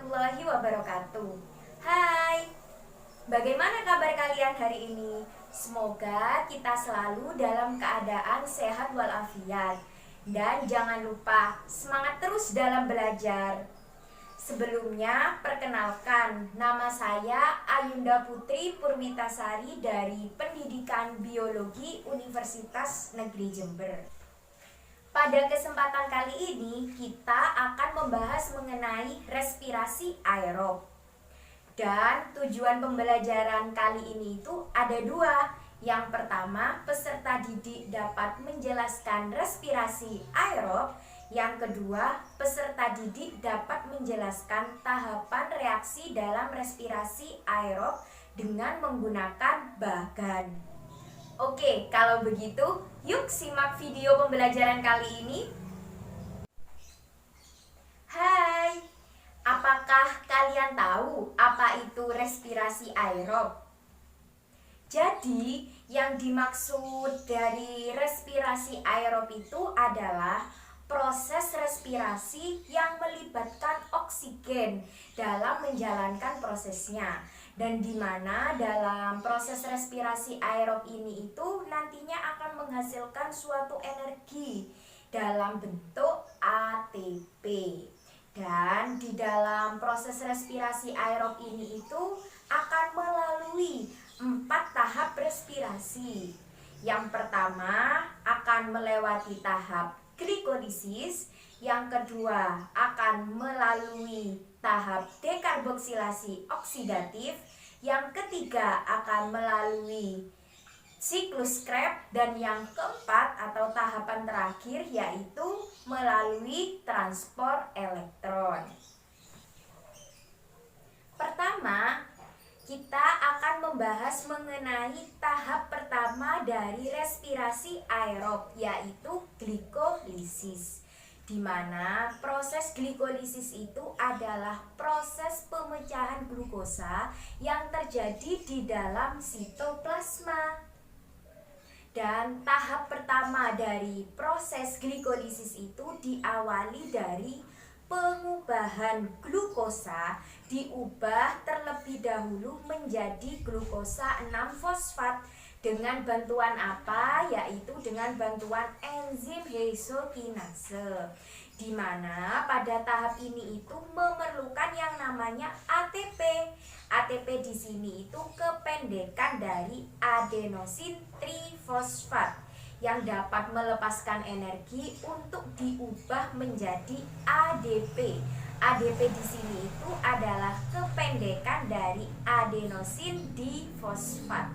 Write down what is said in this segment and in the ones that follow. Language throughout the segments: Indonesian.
warahmatullahi wabarakatuh. Hai, bagaimana kabar kalian hari ini? Semoga kita selalu dalam keadaan sehat walafiat. Dan jangan lupa semangat terus dalam belajar. Sebelumnya, perkenalkan, nama saya Ayunda Putri Purwitasari dari Pendidikan Biologi Universitas Negeri Jember. Pada kesempatan kali ini, kita akan membahas mengenai respirasi aerob. Dan tujuan pembelajaran kali ini itu ada dua. Yang pertama, peserta didik dapat menjelaskan respirasi aerob. Yang kedua, peserta didik dapat menjelaskan tahapan reaksi dalam respirasi aerob dengan menggunakan bagan. Oke, kalau begitu, yuk simak video pembelajaran kali ini. Hai, apakah kalian tahu apa itu respirasi aerob? Jadi, yang dimaksud dari respirasi aerob itu adalah proses respirasi yang melibatkan oksigen dalam menjalankan prosesnya. Dan di mana dalam proses respirasi aerob ini itu nantinya akan menghasilkan suatu energi dalam bentuk ATP. Dan di dalam proses respirasi aerob ini itu akan melalui 4 tahap respirasi. Yang pertama akan melewati tahap glikolisis, yang kedua akan melalui tahap dekarboksilasi oksidatif, yang ketiga akan melalui siklus Krebs, dan yang keempat atau tahapan terakhir yaitu melalui transport elektron. Pertama, kita akan membahas mengenai tahap pertama dari respirasi aerob yaitu glikolisis, di mana proses glikolisis itu adalah proses pemecahan glukosa yang terjadi di dalam sitoplasma. Dan tahap pertama dari proses glikolisis itu diawali dari pengubahan glukosa, diubah terlebih dahulu menjadi glukosa 6-fosfat dengan bantuan apa? Yaitu dengan bantuan enzim hexokinase, di mana pada tahap ini itu memerlukan yang namanya ATP. ATP di sini itu kependekan dari adenosin trifosfat yang dapat melepaskan energi untuk diubah menjadi ADP. ADP di sini itu adalah kependekan dari adenosin difosfat.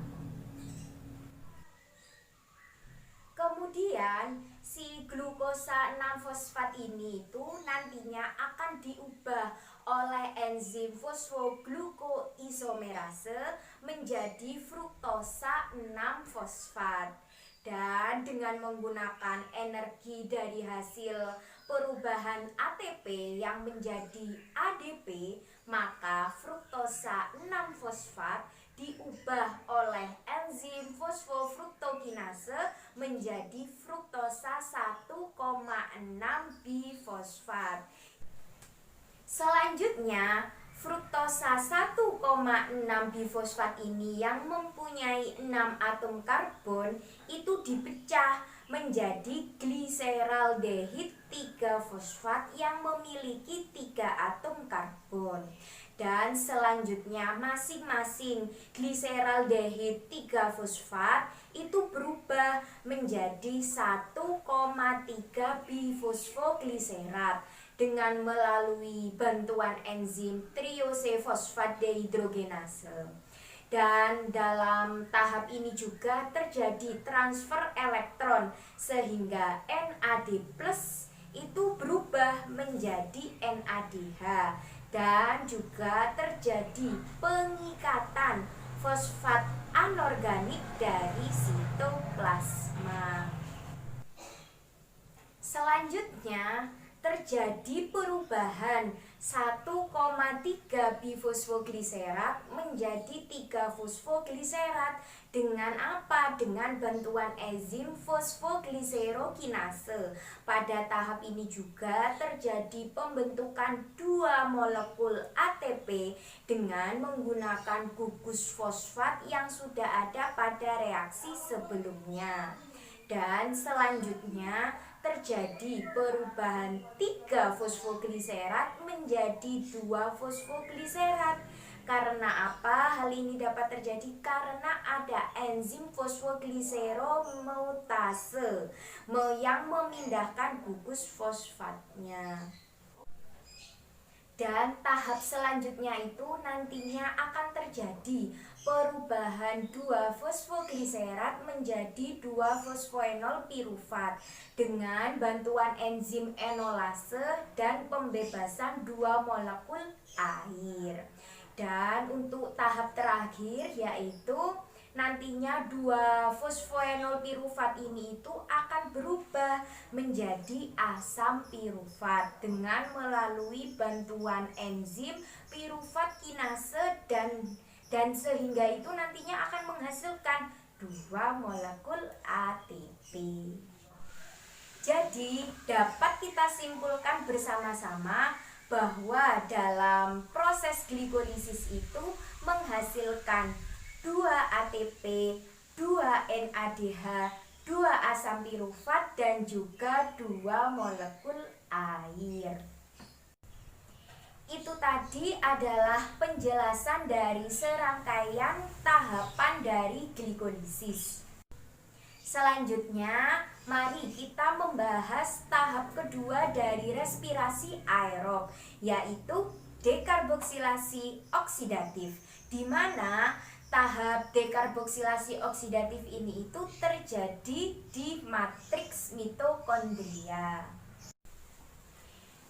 Kemudian si glukosa 6-fosfat ini itu nantinya akan diubah oleh enzim fosfoglukoisomerase menjadi fruktosa 6-fosfat. Dan dengan menggunakan energi dari hasil perubahan ATP yang menjadi ADP, maka fruktosa 6-fosfat diubah oleh enzim fosfofruktokinase menjadi fruktosa 1,6-bifosfat. Selanjutnya, fruktosa 1,6-bifosfat ini yang mempunyai 6 atom karbon itu dipecah menjadi gliseraldehid 3-fosfat yang memiliki 3 atom karbon. Dan selanjutnya masing-masing gliseraldehid 3-fosfat itu berubah menjadi 1,3-bifosfogliserat dengan melalui bantuan enzim triose-fosfat dehidrogenase. Dan dalam tahap ini juga terjadi transfer elektron sehingga NAD+ itu berubah menjadi NADH, dan juga terjadi pengikatan fosfat anorganik dari sitoplasma. Selanjutnya terjadi terjadi perubahan 1,3 bifosfogliserat menjadi 3 fosfogliserat. Dengan apa? Dengan bantuan enzim fosfogliserokinase. Pada tahap ini juga terjadi pembentukan 2 molekul ATP dengan menggunakan gugus fosfat yang sudah ada pada reaksi sebelumnya. Dan selanjutnya terjadi perubahan 3 fosfogliserat menjadi 2 fosfogliserat. Karena apa hal ini dapat terjadi? Karena ada enzim fosfogliseromutase yang memindahkan gugus fosfatnya. Dan tahap selanjutnya itu nantinya akan terjadi perubahan 2 fosfogliserat menjadi 2 fosfoenol pirufat dengan bantuan enzim enolase dan pembebasan 2 molekul air. Dan untuk tahap terakhir yaitu nantinya 2 fosfoenol pirufat ini itu akan berubah menjadi asam pirufat dengan melalui bantuan enzim pirufat kinase dan sehingga itu nantinya akan menghasilkan 2 molekul ATP. Jadi dapat kita simpulkan bersama-sama bahwa dalam proses glikolisis itu menghasilkan 2 ATP, 2 NADH, 2 asam pirufat dan juga 2 molekul air. Itu tadi adalah penjelasan dari serangkaian tahapan dari glikolisis. Selanjutnya, mari kita membahas tahap kedua dari respirasi aerob, yaitu dekarboksilasi oksidatif, di mana tahap dekarboksilasi oksidatif ini itu terjadi di matriks mitokondria,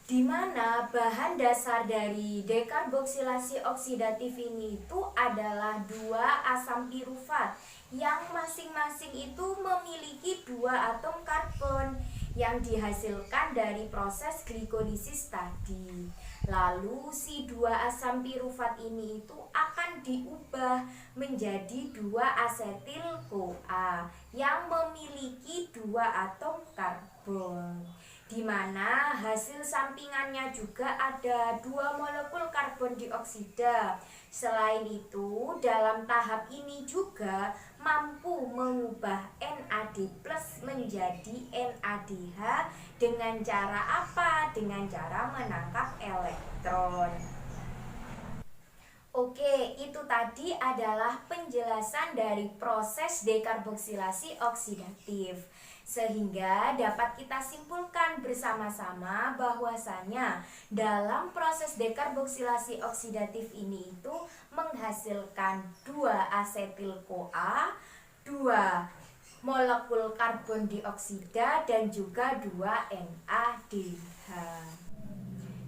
di mana bahan dasar dari dekarboksilasi oksidatif ini itu adalah 2 asam pirufat yang masing-masing itu memiliki 2 atom karbon yang dihasilkan dari proses glikolisis tadi. Lalu si 2 asam pirufat ini itu akan diubah menjadi 2 asetil-CoA yang memiliki 2 atom karbon, di mana hasil sampingannya juga ada 2 molekul karbon dioksida. Selain itu, dalam tahap ini juga mampu mengubah NAD+ menjadi NADH dengan cara apa? Dengan cara menangkap elektron. Oke, itu tadi adalah penjelasan dari proses dekarboksilasi oksidatif. Sehingga dapat kita simpulkan bersama-sama bahwasanya dalam proses dekarboksilasi oksidatif ini itu menghasilkan 2 asetil-CoA, 2 molekul karbon dioksida dan juga 2 NADH.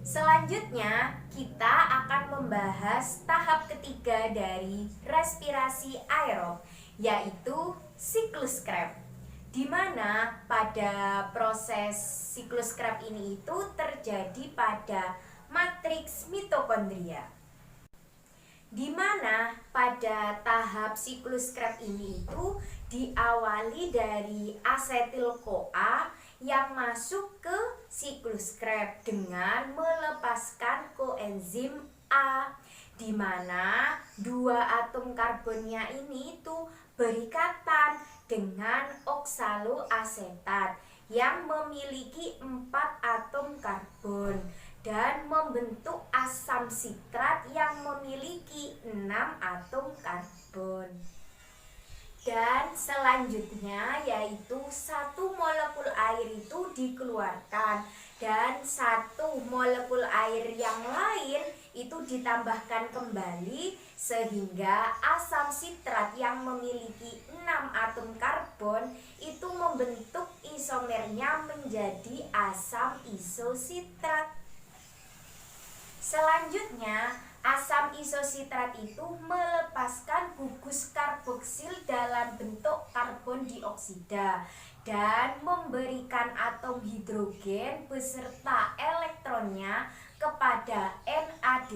Selanjutnya kita akan membahas tahap ketiga dari respirasi aerob, yaitu siklus Krebs, di mana pada proses siklus Krebs ini itu terjadi pada matriks mitokondria, di mana pada tahap siklus Krebs ini itu diawali dari asetil-CoA yang masuk ke siklus Krebs dengan melepaskan koenzim A, di mana 2 atom karbonnya ini tuh berikatan dengan oksaloasetat yang memiliki 4 atom karbon dan membentuk asam sitrat yang memiliki 6 atom karbon. Dan selanjutnya yaitu 1 molekul air itu dikeluarkan dan 1 molekul air yang lain itu ditambahkan kembali sehingga asam sitrat yang memiliki 6 atom karbon itu membentuk isomernya menjadi asam isositrat. Selanjutnya, asam isositrat itu melepaskan gugus karboksil dalam bentuk karbon dioksida dan memberikan atom hidrogen beserta elektronnya kepada NAD+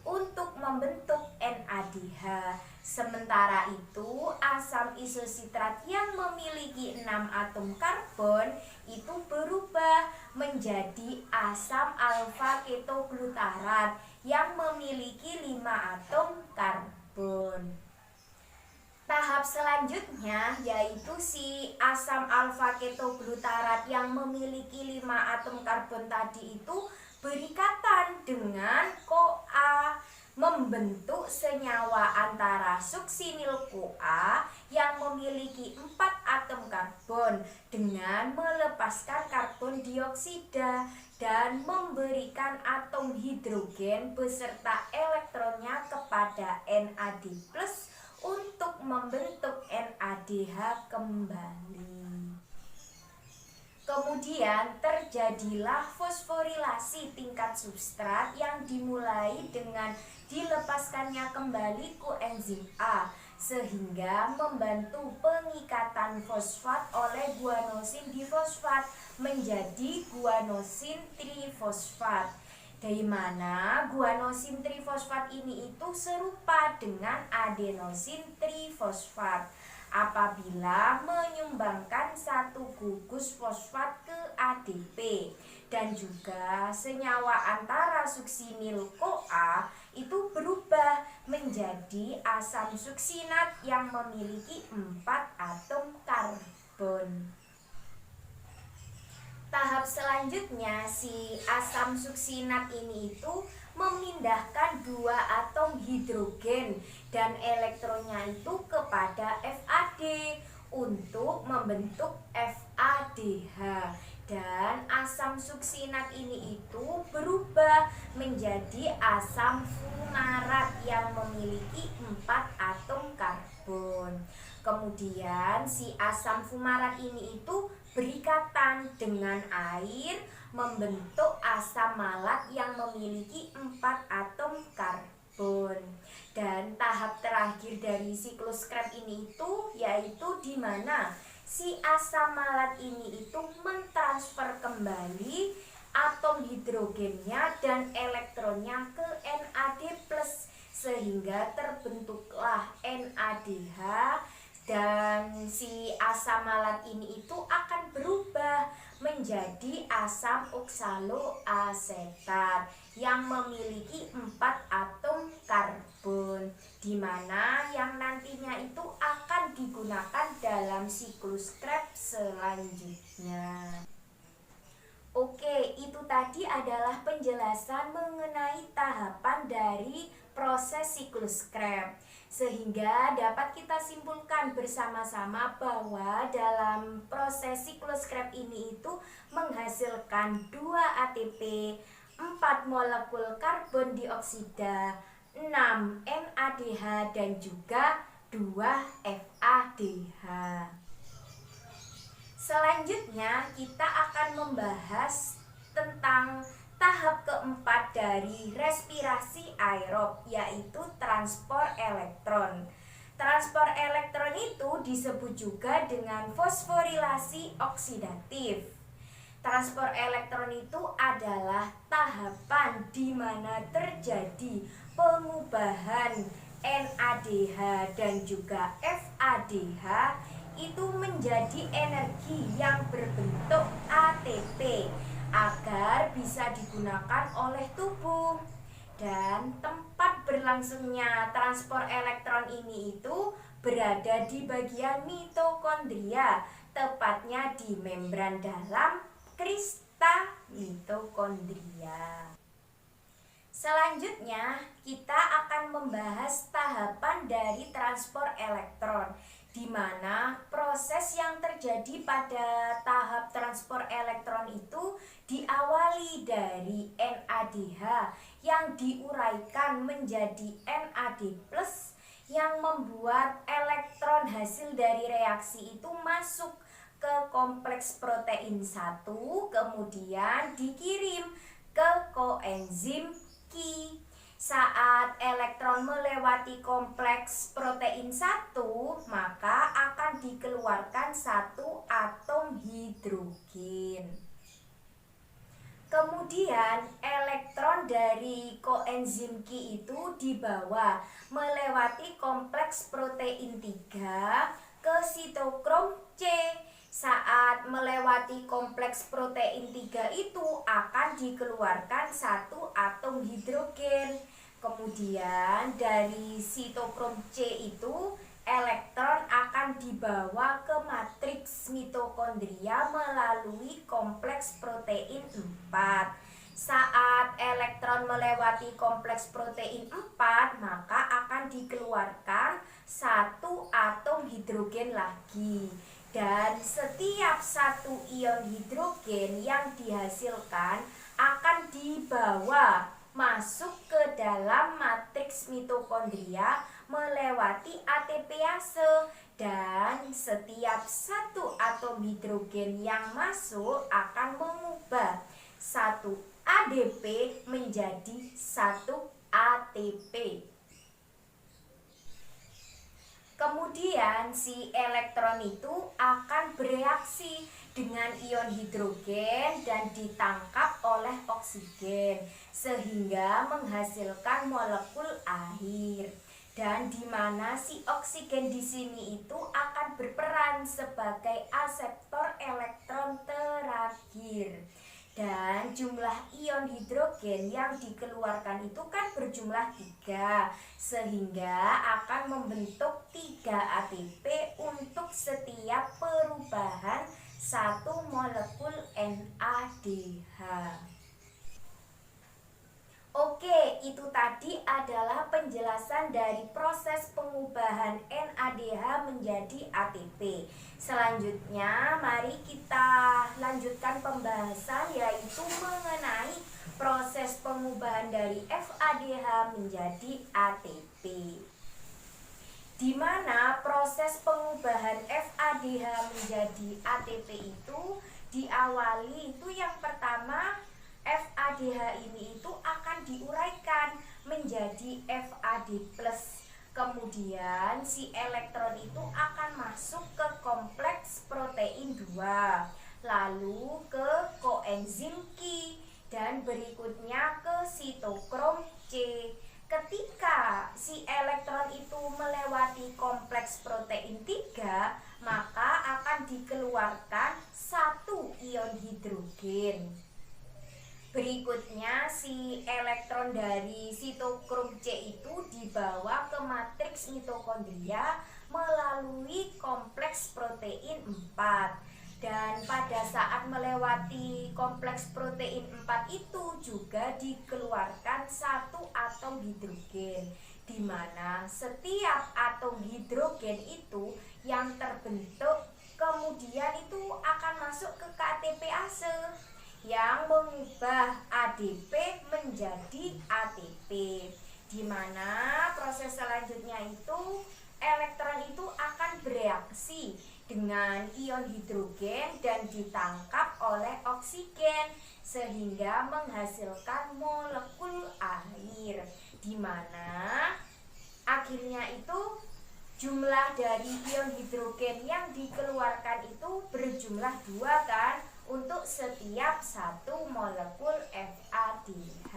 untuk membentuk NADH. Sementara itu, asam isositrat yang memiliki 6 atom karbon itu berubah menjadi asam alfa ketoglutarat yang memiliki 5 atom karbon. Tahap selanjutnya yaitu si asam alfa ketoglutarat yang memiliki 5 atom karbon tadi itu berikatan dengan CoA, membentuk senyawa antara suksinil-CoA yang memiliki 4 atom karbon dengan melepaskan karbon dioksida dan memberikan atom hidrogen beserta elektronnya kepada NAD+ untuk membentuk NADH kembali. Kemudian terjadilah fosforilasi tingkat substrat yang dimulai dengan dilepaskannya kembali koenzim A sehingga membantu pengikatan fosfat oleh guanosin difosfat menjadi guanosin trifosfat. Dari mana guanosin trifosfat ini itu serupa dengan adenosin trifosfat apabila menyumbangkan satu gugus fosfat ke ADP, dan juga senyawa antara suksinil CoA itu berubah menjadi asam suksinat yang memiliki 4 atom karbon. Tahap selanjutnya si asam suksinat ini itu memindahkan 2 atom hidrogen dan elektronnya itu kepada FAD untuk membentuk FADH, dan asam suksinat ini itu berubah menjadi asam fumarat yang memiliki 4 atom karbon. Kemudian si asam fumarat ini itu berikatan dengan air membentuk asam malat yang memiliki 4 atom karbon. Dan tahap terakhir dari siklus Krebs ini itu yaitu di mana si asam malat ini itu mentransfer kembali atom hidrogennya dan elektronnya ke NAD+ sehingga terbentuklah NADH, dan si asam malat ini itu akan berubah menjadi asam oksaloasetat yang memiliki 4 atom karbon, di mana yang nantinya itu akan digunakan dalam siklus Krebs selanjutnya. Oke, itu tadi adalah penjelasan mengenai tahapan dari proses siklus Krebs, sehingga dapat kita simpulkan bersama-sama bahwa dalam proses siklus Krebs ini itu menghasilkan 2 ATP, 4 molekul karbon dioksida, 6 NADH dan juga 2 FADH. Selanjutnya kita akan membahas tentang tahap keempat dari respirasi aerob, yaitu transport elektron. Transport elektron itu disebut juga dengan fosforilasi oksidatif. Transport elektron itu adalah tahapan di mana terjadi pengubahan NADH dan juga FADH itu menjadi energi yang berbentuk ATP agar bisa digunakan oleh tubuh. Dan tempat berlangsungnya transport elektron ini itu berada di bagian mitokondria, tepatnya di membran dalam krista mitokondria. Selanjutnya kita akan membahas tahapan dari transport elektron, di mana proses yang terjadi pada tahap transport elektron itu diawali dari NADH yang diuraikan menjadi NAD+ yang membuat elektron hasil dari reaksi itu masuk ke kompleks protein 1, kemudian dikirim ke koenzim Qi. Saat elektron melewati kompleks protein 1, maka akan dikeluarkan satu atom hidrogen. Kemudian elektron dari koenzim Q itu dibawa melewati kompleks protein 3 ke sitokrom C. Saat melewati kompleks protein 3 itu akan dikeluarkan satu atom hidrogen. Kemudian dari sitokrom C itu elektron akan dibawa ke matriks mitokondria melalui kompleks protein 4. Saat elektron melewati kompleks protein 4, maka akan dikeluarkan satu atom hidrogen lagi. Dan setiap satu ion hidrogen yang dihasilkan akan dibawa masuk ke dalam matriks mitokondria melewati ATPase, dan setiap satu atom hidrogen yang masuk akan mengubah satu ADP menjadi satu ATP. Kemudian si elektron itu akan bereaksi dengan ion hidrogen dan ditangkap oleh oksigen sehingga menghasilkan molekul air. Dan di mana si oksigen di sini itu akan berperan sebagai aseptor elektron terakhir. Dan jumlah ion hidrogen yang dikeluarkan itu kan berjumlah 3, sehingga akan membentuk 3 ATP untuk setiap perubahan satu molekul NADH. Oke, itu tadi adalah penjelasan dari proses pengubahan NADH menjadi ATP. Selanjutnya, mari kita lanjutkan pembahasan, yaitu mengenai proses pengubahan dari FADH menjadi ATP. Di mana proses pengubahan FADH menjadi ATP itu diawali itu yang pertama, FADH ini itu akan diuraikan menjadi FAD+. Kemudian si elektron itu akan masuk ke kompleks protein 2, lalu ke koenzim Q, dan berikutnya ke sitokrom C. Ketika si elektron itu melewati kompleks protein 3, maka akan dikeluarkan satu ion hidrogen. Berikutnya si elektron dari sitokrom C itu dibawa ke matriks mitokondria melalui kompleks protein 4. Dan pada saat melewati kompleks protein 4 itu juga dikeluarkan satu atom hidrogen, di mana setiap atom hidrogen itu yang terbentuk kemudian itu akan masuk ke ATPase yang mengubah ADP menjadi ATP, di mana proses selanjutnya itu elektron itu akan bereaksi dengan ion hidrogen dan ditangkap oleh oksigen sehingga menghasilkan molekul air, di mana akhirnya itu jumlah dari ion hidrogen yang dikeluarkan itu berjumlah 2 kan, untuk setiap satu molekul FADH.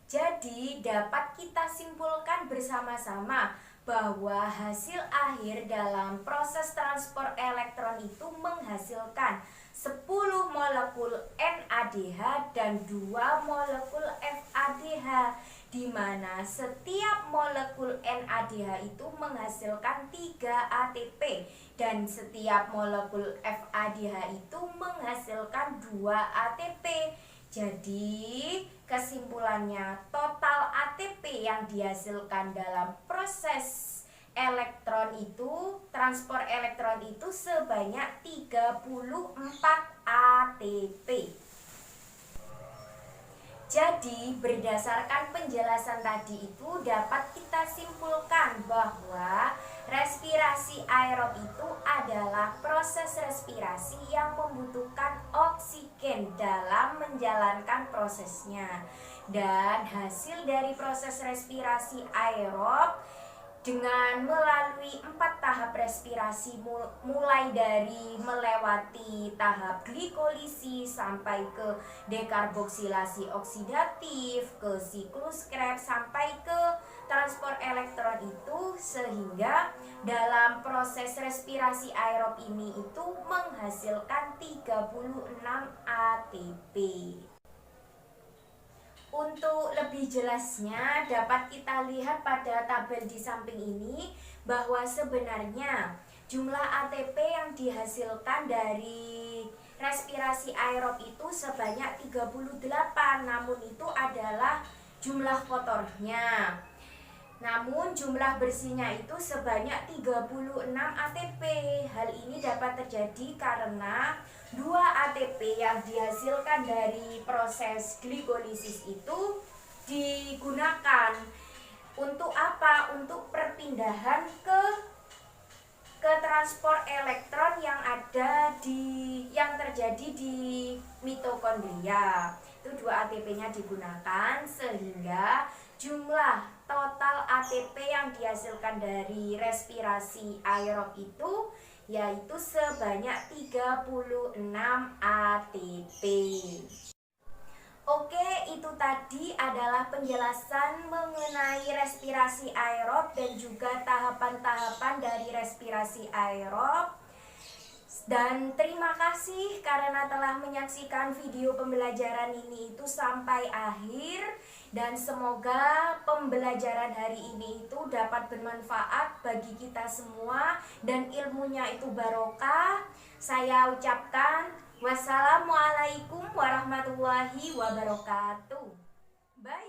Jadi dapat kita simpulkan bersama-sama bahwa hasil akhir dalam proses transport elektron itu menghasilkan 10 molekul NADH dan 2 molekul FADH, di mana setiap molekul NADH itu menghasilkan 3 ATP dan setiap molekul FADH itu menghasilkan 2 ATP. Jadi kesimpulannya, total ATP yang dihasilkan dalam proses elektron itu, transport elektron itu sebanyak 34 ATP. Jadi berdasarkan penjelasan tadi itu dapat kita simpulkan bahwa Respirasi aerob itu adalah proses respirasi yang membutuhkan oksigen dalam menjalankan prosesnya. Dan hasil dari proses respirasi aerob dengan melalui 4 tahap respirasi, mulai dari melewati tahap glikolisis sampai ke dekarboksilasi oksidatif, ke siklus Krebs sampai ke transport elektron itu, sehingga dalam proses respirasi aerob ini itu menghasilkan 36 ATP. Untuk lebih jelasnya dapat kita lihat pada tabel di samping ini bahwa sebenarnya jumlah ATP yang dihasilkan dari respirasi aerob itu sebanyak 38, namun itu adalah jumlah kotornya. Namun jumlah bersihnya itu sebanyak 36 ATP. Hal ini dapat terjadi karena 2 ATP yang dihasilkan dari proses glikolisis itu digunakan untuk apa? Untuk perpindahan ke transport elektron yang terjadi di mitokondria. Itu 2 ATP-nya digunakan sehingga jumlah total ATP yang dihasilkan dari respirasi aerob itu yaitu sebanyak 36 ATP. Oke, itu tadi adalah penjelasan mengenai respirasi aerob dan juga tahapan-tahapan dari respirasi aerob. Dan terima kasih karena telah menyaksikan video pembelajaran ini itu sampai akhir. Dan semoga pembelajaran hari ini itu dapat bermanfaat bagi kita semua dan ilmunya itu barokah. Saya ucapkan wassalamualaikum warahmatullahi wabarakatuh. Bye.